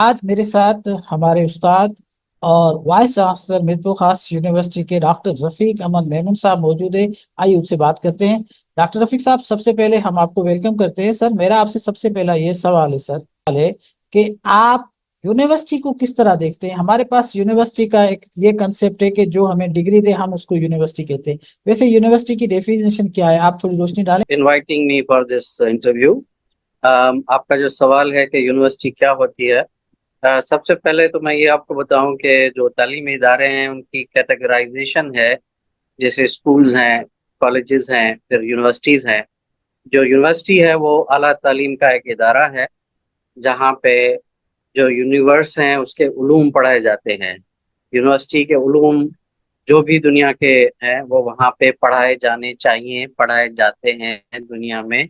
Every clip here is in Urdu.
آج میرے ساتھ ہمارے استاد اور وائس چانسلر میرپور خاص یونیورسٹی کے ڈاکٹر رفیق احمد میمون صاحب موجود ہیں۔ آئیے ان سے بات کرتے ہیں۔ ڈاکٹر رفیق صاحب، سب سے پہلے ہم آپ کو ویلکم کرتے ہیں۔ سر، میرا آپ سے سب سے پہلا یہ سوال ہے سر ہے کہ آپ یونیورسٹی کو کس طرح دیکھتے ہیں؟ ہمارے پاس یونیورسٹی کا ایک یہ کنسپٹ ہے کہ جو ہمیں ڈگری دے ہم اس کو یونیورسٹی کہتے ہیں۔ ویسے یونیورسٹی کی ڈیفینیشن کیا ہے؟ آپ تھوڑی روشنی ڈالیں۔ Inviting me for this interview. آپ کا جو سوال ہے کہ یونیورسٹی کیا ہوتی ہے، سب سے پہلے تو میں یہ آپ کو بتاؤں کہ جو تعلیمی ادارے ہیں ان کی کیٹیگرائزیشن ہے، جیسے اسکولز ہیں، کالجز ہیں، پھر یونیورسٹیز ہیں۔ جو یونیورسٹی ہے وہ اعلیٰ تعلیم کا ایک ادارہ ہے جہاں پہ جو یونیورس ہیں اس کے علوم پڑھائے جاتے ہیں۔ یونیورسٹی کے علوم جو بھی دنیا کے ہیں وہ وہاں پہ پڑھائے جانے چاہیے، پڑھائے جاتے ہیں دنیا میں،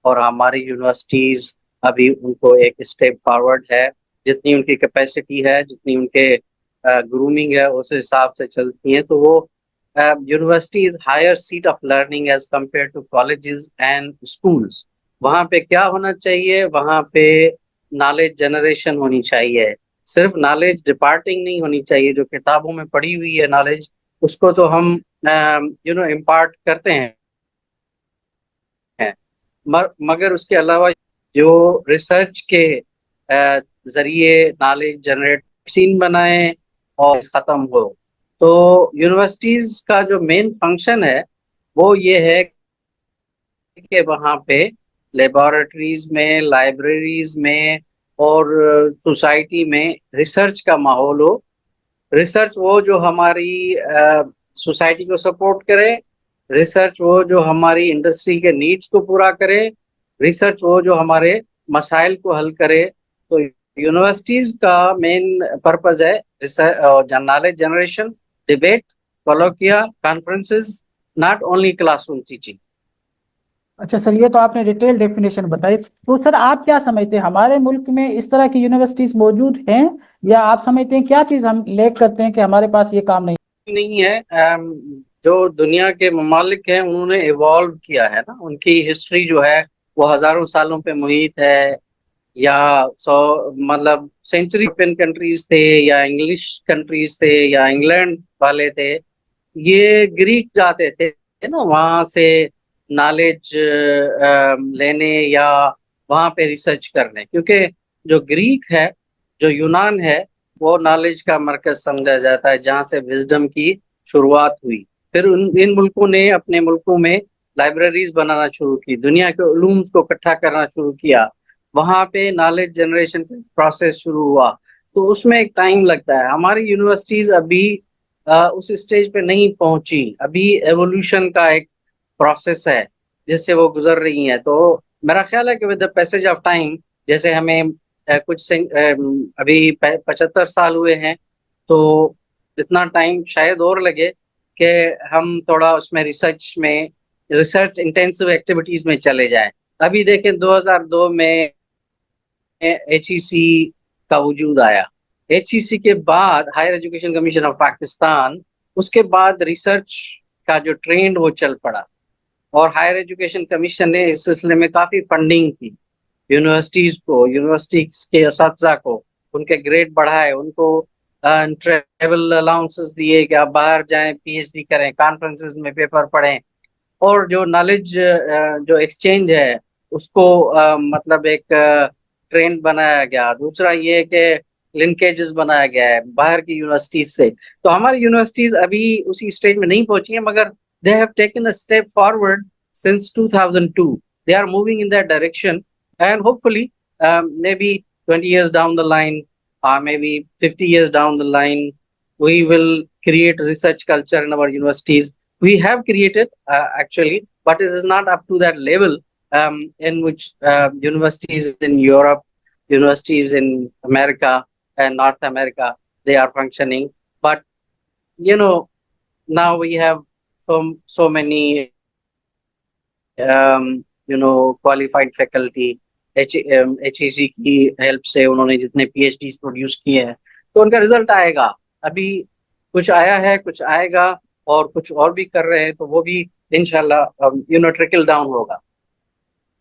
اور ہماری یونیورسٹیز ابھی ان کو ایک اسٹیپ فارورڈ ہے۔ جتنی ان کی کیپیسٹی ہے، جتنی ان کے گرومنگ ہے، اس حساب سے چلتی ہیں۔ تو وہ university is higher set of learning as compare to colleges and schools. وہاں پہ کیا ہونا چاہیے؟ وہاں پہ نالج جنریشن ہونی چاہیے، صرف نالج ڈپارٹنگ نہیں ہونی چاہیے۔ جو کتابوں میں پڑھی ہوئی ہے نالج، اس کو تو ہم امپارٹ کرتے ہیں، مگر اس کے علاوہ جو ریسرچ کے ذریعے نالج جنریٹ ویکسین بنائیں اور ختم ہو۔ تو یونیورسٹیز کا جو مین فنکشن ہے وہ یہ ہے کہ وہاں پہ لیبارٹریز میں، لائبریریز میں اور سوسائٹی میں ریسرچ کا ماحول ہو۔ ریسرچ وہ جو ہماری سوسائٹی کو سپورٹ کرے، ریسرچ وہ جو ہماری انڈسٹری کے نیڈس کو پورا کرے، ریسرچ وہ جو ہمارے مسائل کو حل کرے۔ تو یونیورسٹیز کا مین پرپز ہے knowledge generation, debate, colloquia, conferences, not only classroom teaching. اچھا سر، یہ تو آپ نے ڈیٹیل ڈیفینیشن بتائی۔ تو سر، آپ کیا سمجھتے ہیں ہمارے ملک میں اس طرح کی یونیورسٹیز موجود ہیں، یا آپ سمجھتے ہیں کیا چیز ہم لیک کرتے ہیں کہ ہمارے پاس یہ کام نہیں ہے؟ جو دنیا کے ممالک ہیں انہوں نے ایوالو کیا ہے نا، ان کی ہسٹری جو ہے وہ ہزاروں سالوں پہ محیط ہے، یا مطلب سینچری کنٹریز تھے، یا انگلش کنٹریز تھے، یا انگلینڈ والے تھے، یہ گریک جاتے تھے نا وہاں سے نالج لینے یا وہاں پہ ریسرچ کرنے، کیونکہ جو گریک ہے، جو یونان ہے، وہ نالج کا مرکز سمجھا جاتا ہے جہاں سے وزڈم کی شروعات ہوئی۔ پھر ان ملکوں نے اپنے ملکوں میں لائبریریز بنانا شروع کی، دنیا کے علوم کو اکٹھا کرنا شروع کیا، وہاں پہ نالج جنریشن پروسیس شروع ہوا۔ تو اس میں ایک ٹائم لگتا ہے۔ ہماری یونیورسٹیز ابھی اس اسٹیج پہ نہیں پہنچی، ابھی ایوولوشن کا ایک پروسیس ہے جس سے وہ گزر رہی ہیں۔ تو میرا خیال ہے کہ with the passage of time, جیسے ہمیں کچھ ابھی 75 سال ہوئے ہیں، تو اتنا ٹائم شاید اور لگے کہ ہم تھوڑا اس میں ریسرچ انٹینسو ایکٹیویٹیز میں چلے جائیں۔ ابھی دیکھیں 2002 میں ایچ ای سی کا وجود آیا۔ ایچ ای سی کے بعد higher education commission of Pakistan, اس کے بعد ریسرچ کا جو ٹرینڈ وہ چل پڑا، اور ہائر ایجوکیشن کمیشن نے اس سلسلے میں کافی فنڈنگ کی یونیورسٹیز کو، یونیورسٹیز کے اساتذہ کو، ان کے گریڈ بڑھائے، ان کو ٹریول الاؤنسز دیے کہ آپ باہر جائیں، پی ایچ ڈی کریں، کانفرنسز میں پیپر پڑھیں، اور جو نالج جو ایکسچینج ہے اس کو مطلب ایک ٹرینڈ بنایا گیا۔ دوسرا یہ کہ لنکیجز بنایا گیا ہے باہر کی یونیورسٹیز سے۔ تو ہماری یونیورسٹیز ابھی اسی اسٹیج میں نہیں پہنچی ہیں، مگر they have taken a step forward since 2002. They are moving in that direction, and hopefully maybe 20 years down the line, or maybe 50 years down the line, we will create research culture in our universities. We have created actually, but it is not up to that level in which universities in Europe, universities in America and North America, they are functioning. But you know, now we have so many qualified faculty. H E C کی ہیلپ سے انہوں نے جتنے پی ایچ ڈیز پروڈیوس کیے ہیں، تو ان کا رزلٹ آئے گا۔ ابھی کچھ آیا ہے، کچھ آئے گا، اور کچھ اور بھی کر رہے ہیں، تو وہ بھی انشاءاللہ ٹریکل ڈاؤن ہوگا۔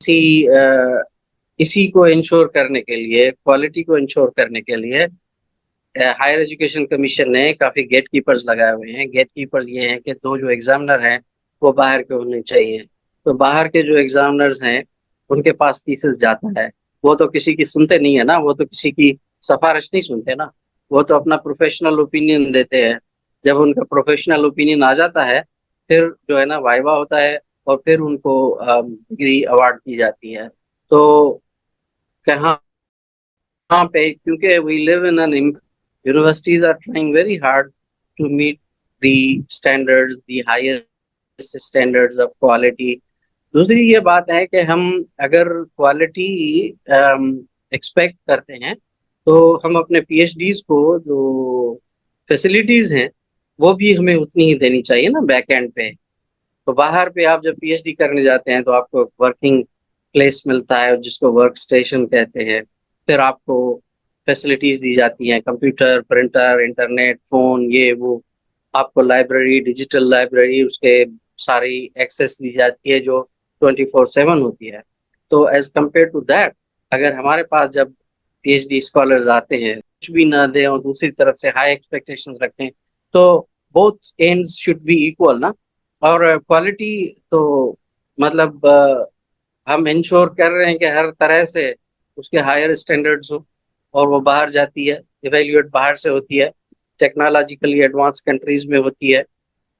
اسی کو انشور کرنے کے لیے، کوالٹی کو انشور کرنے کے لیے ہائر ایجوکیشن کمیشن نے کافی گیٹ کیپرز لگائے ہوئے ہیں. گیٹ کیپرز یہ ہیں کہ دو جو ایگزامنر ہیں وہ باہر کے ہونے چاہیے. تو باہر کے جو ایگزامنرز ہیں ان کے پاس تھیسس جاتا ہے. وہ تو کسی کی سنتے نہیں ہے نا، وہ تو کسی کی سفارش نہیں سنتے نا، وہ تو اپنا پروفیشنل اوپینین دیتے ہیں. جب ان کا پروفیشنل اوپینین آ جاتا ہے پھر جو ہے نا وائوا ہوتا ہے اور پھر ان کو ڈگری اوارڈ کی جاتی ہے. تو کہاں پہ، کیونکہ we live in an universities are trying very hard to meet the standard, the highest standard of quality. دوسری یہ بات ہے کہ ہم اگر کوالٹی ایکسپیکٹ کرتے ہیں تو ہم اپنے پی ایچ ڈیز کو جو فیسلٹیز ہیں وہ بھی ہمیں اتنی ہی دینی چاہیے نا بیک اینڈ پہ. تو باہر پہ آپ جب پی ایچ ڈی کرنے جاتے ہیں تو آپ کو ورکنگ پلیس ملتا ہے جس کو ورک اسٹیشن کہتے ہیں. پھر آپ کو فیسلٹیز دی جاتی ہیں، کمپیوٹر، پرنٹر، انٹرنیٹ، فون، یہ وہ. آپ کو لائبریری، ڈیجیٹل لائبریری، اس کے ساری ایکسیس دی جاتی ہے جو 24/7 ہوتی ہے. تو ایز کمپیئر ٹو دیٹ، اگر ہمارے پاس جب پی ایچ ڈی اسکالرز آتے ہیں کچھ بھی نہ دیں اور دوسری طرف سے ہائی ایکسپیکٹیشنز رکھیں تو both ends should be equal نا. اور کوالٹی تو مطلب ہم انشور کر رہے ہیں کہ ہر طرح سے اس کے ہائر اسٹینڈرڈز ہوں اور وہ باہر جاتی ہے، ایویلیویٹ باہر سے ہوتی ہے، ٹیکنالوجیکلی ایڈوانس کنٹریز میں ہوتی ہے.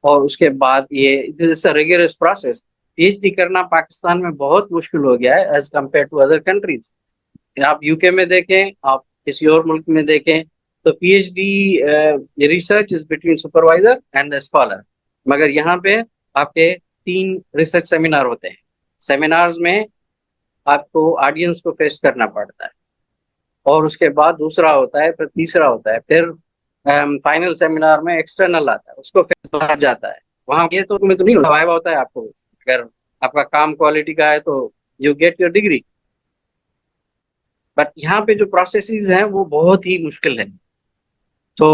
اور اس کے بعد یہ regulars process. P H D کرنا پاکستان میں بہت مشکل ہو گیا ہے as compare to other countries. آپ یو کے میں دیکھیں، آپ کسی اور ملک میں دیکھیں تو P H D research is between supervisor and scholar. مگر یہاں پہ آپ کے 3 ریسرچ سیمینار ہوتے ہیں. سیمینارز میں آپ کو آڈینس کو فیس کرنا پڑتا ہے اور اس کے بعد دوسرا ہوتا ہے، پھر تیسرا ہوتا ہے، پھر فائنل سیمینار میں ایکسٹرنل آتا ہے، اس کو فیس باہر جاتا ہے. وہاں یہ تو میں تو نہیں وائوا ہوتا ہے. آپ کو اگر آپ کا کام کوالٹی کا ہے تو you get your degree. But یہاں پہ جو پروسیسز ہیں وہ بہت ہی مشکل ہیں. تو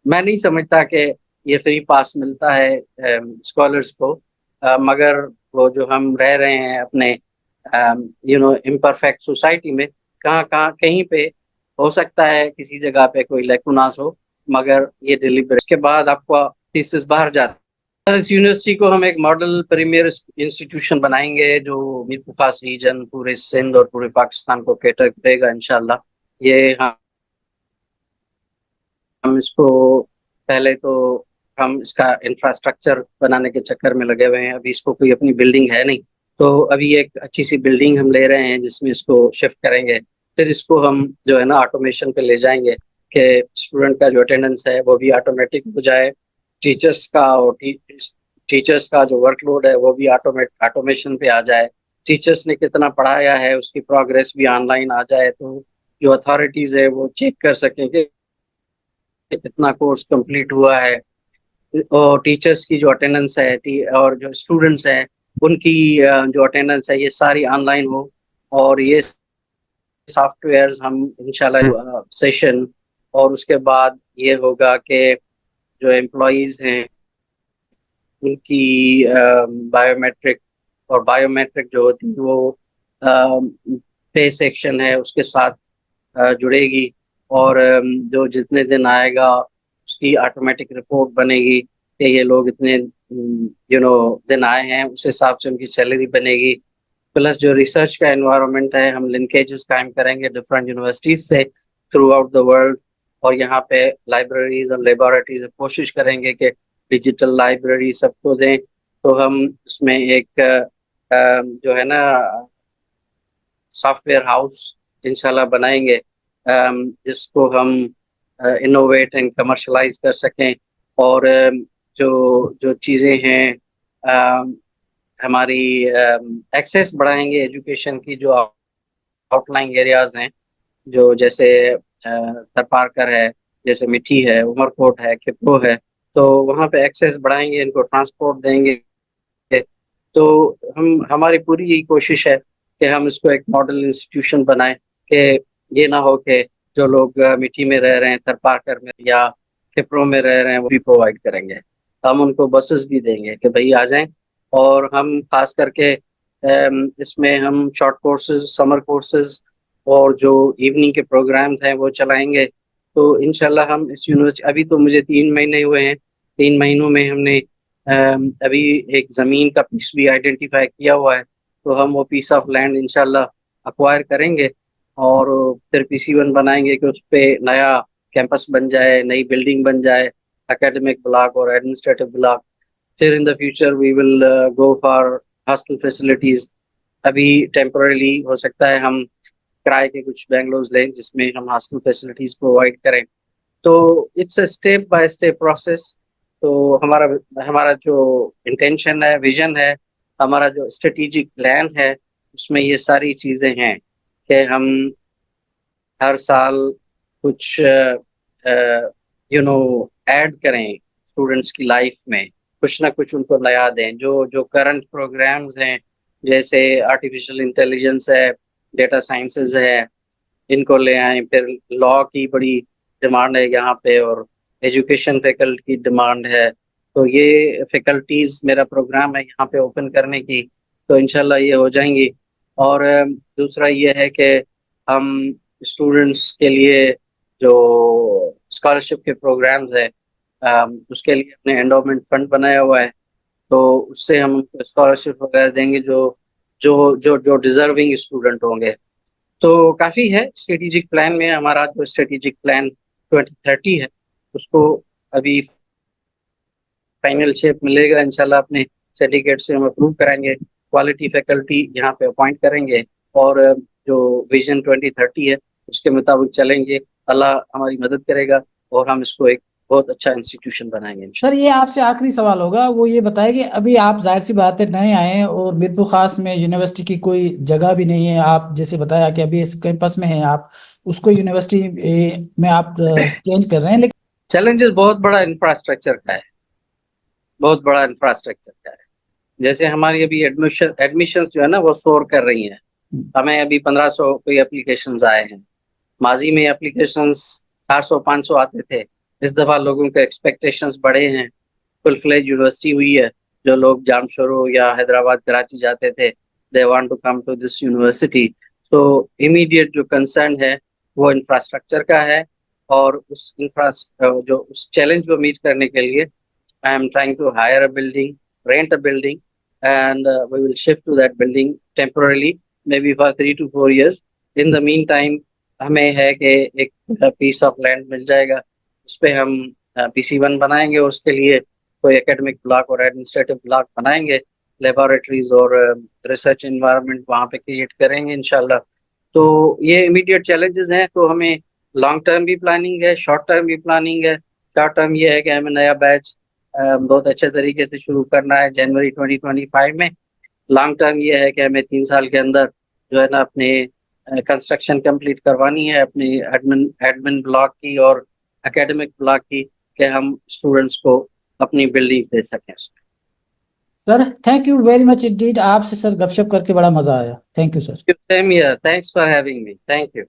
میں نہیں سمجھتا کہ یہ فری پاس ملتا ہے اسکالرس کو. مگر وہ جو ہم رہ رہے ہیں اپنے امپرفیکٹ سوسائٹی میں، کہاں کہیں پہ ہو سکتا ہے کسی جگہ پہ کوئی لیکوناس ہو، مگر یہ ڈیلیبریٹ اس کے بعد آپ کو تھیسس باہر جاتا ہے. اس یونیورسٹی کو ہم ایک ماڈل پریمیئر انسٹیٹیوشن بنائیں گے جو میر خاص ریجن، پورے سندھ اور پورے پاکستان کو کیٹر کرے گا انشاءاللہ. یہ ہم اس کو پہلے تو ہم اس کا انفراسٹرکچر بنانے کے چکر میں لگے ہوئے ہیں. ابھی اس کو کوئی اپنی بلڈنگ ہے نہیں، تو ابھی ایک اچھی سی بلڈنگ ہم لے رہے ہیں جس میں اس کو شفٹ کریں گے. پھر اس کو ہم جو ہے نا آٹومیشن پہ لے جائیں گے کہ اسٹوڈنٹ کا جو اٹینڈنس ہے وہ بھی آٹومیٹک ہو جائے، ٹیچرس کا اور ٹیچرس کا جو ورک لوڈ ہے وہ بھی آٹومیشن پہ آ جائے. ٹیچرس نے کتنا پڑھایا ہے اس کی پروگریس بھی آن لائن آ جائے، تو جو اتھارٹیز ہے وہ چیک کر سکیں کہ کتنا کورس کمپلیٹ ہوا ہے. اور ٹیچرس کی جو اٹینڈنس ہے اور جو اسٹوڈنٹس ہیں ان کی جو اٹینڈنس ہے یہ ساری آن لائن ہو. اور یہ سافٹ ویئرز ہم انشاءاللہ سیشن، اور اس کے بعد یہ ہوگا کہ جو امپلائیز ہیں ان کی بایو میٹرک، اور بایو میٹرک جو ہوتی ہے وہ پے سیکشن ہے اس کے ساتھ جڑے گی. اور جو جتنے دن آئے گا اس کی آٹومیٹک رپورٹ بنے گی کہ یہ لوگ اتنے دن آئے ہیں، اس حساب سے ان کی سیلری بنے گی. پلس جو ریسرچ کا انوائرمنٹ ہے، ہم لنکیجز قائم کریں گے ڈفرینٹ یونیورسٹیز سے تھرو آؤٹ دا ورلڈ. اور یہاں پہ لائبریریز اور لیبارٹریز کوشش کریں گے کہ ڈیجیٹل لائبریری سب کو دیں. تو ہم اس میں ایک جو ہے نا سافٹ ویئر ہاؤس انشاءاللہ بنائیں گے جس کو ہم انوویٹ اینڈ کمرشلائز کر سکیں. اور جو چیزیں ہیں ہماری ایکسیس بڑھائیں گے ایجوکیشن کی. جو آؤٹ لائنگ ایریاز ہیں جو جیسے تھرپارکر ہے، جیسے مٹھی ہے، عمر کوٹ ہے، کھپرو ہے، تو وہاں پہ ایکسیس بڑھائیں گے، ان کو ٹرانسپورٹ دیں گے. تو ہماری پوری یہی کوشش ہے کہ ہم اس کو ایک ماڈل انسٹیٹیوشن بنائیں کہ یہ نہ ہو کہ جو لوگ مٹی میں رہ رہے ہیں، تھرپارکر میں یا کھپروں میں رہ رہے ہیں، وہ بھی پرووائڈ کریں گے. ہم ان کو بسز بھی دیں گے کہ بھائی آ جائیں. اور ہم خاص کر کے اس میں ہم شارٹ کورسز، سمر کورسز اور جو ایوننگ کے پروگرامز ہیں وہ چلائیں گے. تو انشاءاللہ ہم اس یونیورسٹی، ابھی تو مجھے 3 مہینے ہوئے ہیں، 3 مہینوں میں ہم نے ابھی ایک زمین کا پیس بھی آئیڈینٹیفائی کیا ہوا ہے. تو ہم وہ پیس آف لینڈ انشاءاللہ اکوائر کریں گے اور پھر PC1 بنائیں گے کہ اس پہ نیا کیمپس بن جائے، نئی بلڈنگ بن جائے، اکیڈمک بلاک اور ایڈمنسٹریٹو بلاک. پھر in the future we will go for hostel facilities. ابھی ٹیمپرریلی ہو سکتا ہے ہم کرائے کے کچھ بینگلوز لیں جس میں ہم ہاسٹل فیسلٹیز پرووائڈ کریں. تو it's a step by step process. تو ہمارا جو انٹینشن ہے، ویژن ہے، ہمارا جو اسٹریٹجک پلان ہے، اس میں یہ ساری چیزیں ہیں کہ ہم ہر سال کچھ ایڈ کریں اسٹوڈنٹس کی لائف میں، کچھ نہ کچھ ان کو نیا دیں. جو کرنٹ پروگرامز ہیں جیسے آرٹیفیشیل انٹیلیجنس ہے، ڈیٹا سائنسز ہے، ان کو لے آئیں. پھر لا کی بڑی ڈیمانڈ ہے یہاں پہ اور ایجوکیشن فیکلٹی کی ڈیمانڈ ہے. تو یہ فیکلٹیز میرا پروگرام ہے یہاں پہ اوپن کرنے کی، تو انشاءاللہ یہ ہو جائیں گی. اور دوسرا یہ ہے کہ ہم اسٹوڈنٹس کے لیے جو اسکالرشپ کے پروگرامز ہیں اس کے لیے اپنے انڈومنٹ فنڈ بنایا ہوا ہے. تو اس سے ہم اسکالرشپ وغیرہ دیں گے جو ڈیزرونگ اسٹوڈنٹ ہوں گے. تو کافی ہے اسٹریٹجک پلان میں. ہمارا جو اسٹریٹجک پلان 2030 ہے اس کو ابھی فائنل شیپ ملے گا انشاءاللہ. اپنے سینڈیکیٹ سے ہم اپروو کریں گے، کوالٹی فیکلٹی یہاں پہ اپوائنٹ کریں گے اور جو ویژن 2030 ہے اس کے مطابق چلیں گے. اللہ ہماری مدد کرے گا اور ہم اس کو ایک بہت اچھا انسٹیٹیوشن بنائیں گے سر یہ آپ سے آخری سوال ہوگا، وہ یہ بتائے کہ ابھی آپ ظاہر سی بات ہے نئے آئے ہیں اور میرپور خاص میں یونیورسٹی کی کوئی جگہ بھی نہیں ہے. آپ جیسے بتایا کہ ابھی اس کیمپس میں ہیں، آپ اس کو یونیورسٹی میں آپ چینج کر رہے ہیں، لیکن چیلنجز بہت بڑا انفراسٹرکچر کا ہے، بہت بڑا انفراسٹرکچر کا ہے. جیسے ہماری ابھی ایڈمیشنز جو ہے نا وہ سور کر رہی ہیں. ہمیں ابھی 1500 کوئی اپلیکیشنز آئے ہیں. ماضی میں اپلیکیشنز 400-500 آتے تھے. اس دفعہ لوگوں کے ایکسپیکٹیشنز بڑے ہیں. فل فلیج یونیورسٹی ہوئی ہے. جو لوگ جامشورو یا حیدرآباد کراچی جاتے تھے they want to come to this university. تو امیڈیٹ جو کنسرن ہے وہ انفراسٹرکچر کا ہے اور اس چیلنج کو میٹ کرنے کے لیے I am trying to hire a building, rent a building, and we will shift to that building temporarily, maybe for 3 to 4 years. In the meantime, ہمیں ہے کہ ایک پیس آف لینڈ مل جائے گا، اس پہ ہم PC1 بنائیں گے اور اس کے لیے کوئی اکیڈمک بلاک اور ایڈمنسٹریٹو بلاک بنائیں گے، لیبارٹریز اور ریسرچ انوائرمنٹ وہاں پہ کریٹ کریں گے انشاءاللہ. تو یہ امیڈیٹ چیلنجز ہیں. تو ہمیں لانگ ٹرم بھی پلاننگ ہے، شارٹ ٹرم بھی پلاننگ ہے. شارٹ ٹرم یہ ہے کہ ہمیں نیا بیچ بہت اچھے طریقے سے شروع کرنا ہے جنوری 2025 میں. لانگ ٹرم یہ ہے کہ ہمیں 3 سال کے اندر جو ہے نا اپنے کنسٹرکشن کمپلیٹ کروانی ہے اپنی ایڈمن بلاک کی اور اکیڈمک بلاک کی، کہ ہم اسٹوڈنٹس کو اپنی بلڈنگز دے سکیں. Sir thank you very much indeed. آپ سے سر گپ شپ کر کے بڑا مزہ آیا. Thank you sir. Same here. Thanks for having me. Thank you.